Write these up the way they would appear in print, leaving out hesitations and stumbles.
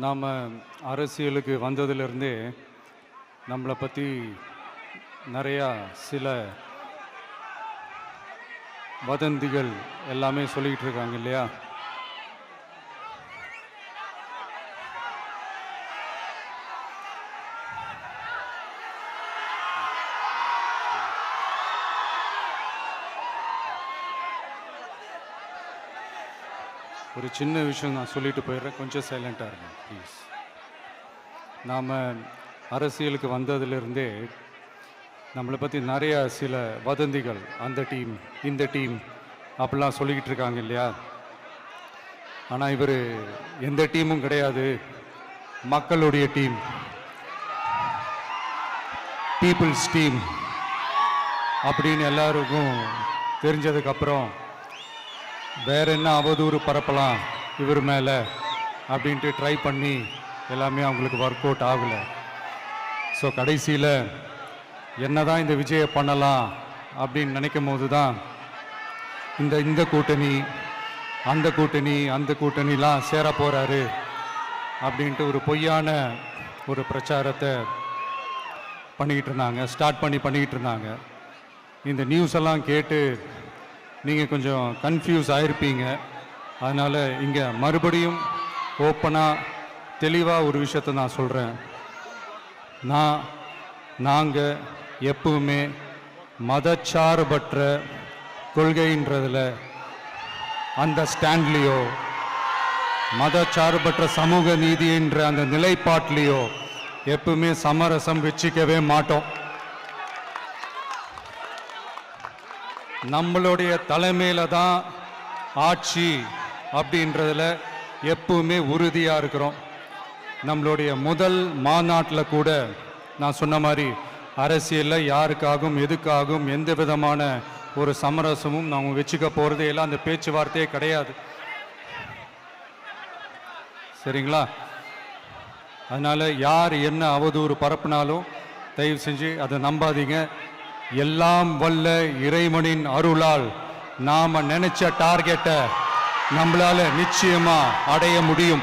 நாம் அரசியலுக்கு வந்ததுலேருந்தே நம்மளை பற்றி நிறையா சில வதந்திகள் எல்லாமே சொல்லிக்கிட்டு இருக்காங்க இல்லையா? ஒரு சின்ன விஷயம் நான் சொல்லிட்டு போயிடுறேன், கொஞ்சம் சைலண்ட்டாக இருங்க ப்ளீஸ். நாம் அரசியலுக்கு வந்ததுலேருந்தே நம்மளை பற்றி நிறையா சில வதந்திகள், அந்த டீம் இந்த டீம் அப்படிலாம் சொல்லிக்கிட்டு இருக்காங்க இல்லையா? ஆனால் இவர் எந்த டீமும் கிடையாது, மக்களுடைய டீம், பீப்புள்ஸ் டீம் அப்படின்னு எல்லாருக்கும் தெரிஞ்சதுக்கப்புறம் வேற என்ன அவதூறு பரப்பலாம் இவர் மேலே அப்படின்ட்டு ட்ரை பண்ணி எல்லாமே அவங்களுக்கு ஒர்க் அவுட் ஆகலை. ஸோ கடைசியில் என்ன தான் இந்த விஜயை பண்ணலாம் அப்படின்னு நினைக்கும் போது தான் இந்த கூட்டணி அந்த கூட்டணிலாம் சேர போகிறாரு அப்படின்ட்டு ஒரு பொய்யான ஒரு பிரச்சாரத்தை பண்ணிக்கிட்டு இருந்தாங்க. இந்த நியூஸ் எல்லாம் கேட்டு நீங்கள் கொஞ்சம் கன்ஃபியூஸ் ஆகிருப்பீங்க. அதனால் இங்கே மறுபடியும் ஓப்பனாக தெளிவாக ஒரு விஷயத்தை நான் சொல்கிறேன். நாங்கள் எப்பவுமே மதச்சார்பற்ற கொள்கைன்றதில், அந்த ஸ்டாண்ட்லேயோ, மதச்சார்பற்ற சமூக நீதின்ற அந்த நிலைப்பாட்டிலையோ எப்பவுமே சமரசம் வச்சிக்கவே மாட்டோம். நம்மளுடைய தலைமையில தான் ஆட்சி அப்படின்றதுல எப்பவுமே உறுதியாக இருக்கிறோம். நம்மளுடைய முதல் மாநாட்டில் கூட நான் சொன்ன மாதிரி அரசியலில் யாருக்காகவும் எதுக்காகவும் எந்த விதமான ஒரு சமரசமும் நாம் வச்சுக்க போகிறதே இல்லை, அந்த பேச்சுவார்த்தையே கிடையாது. சரிங்களா? அதனால் யார் என்ன அவதூறு பரப்புனாலும் தயவு செஞ்சு அதை நம்பாதீங்க. எல்லாம் வல்ல இறைவனின் அருளால் நாம நினைச்ச டார்கெட்டை நம்மளால நிச்சயமா அடைய முடியும்.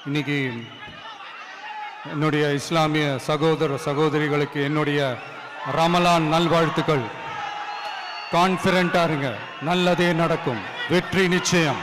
இன்னைக்கு என்னுடைய இஸ்லாமிய சகோதர சகோதரிகளுக்கு என்னுடைய ரமலான் நல்வாழ்த்துக்கள். கான்ஃபிடென்ட்டா இருங்க, நல்லதே நடக்கும், வெற்றி நிச்சயம்.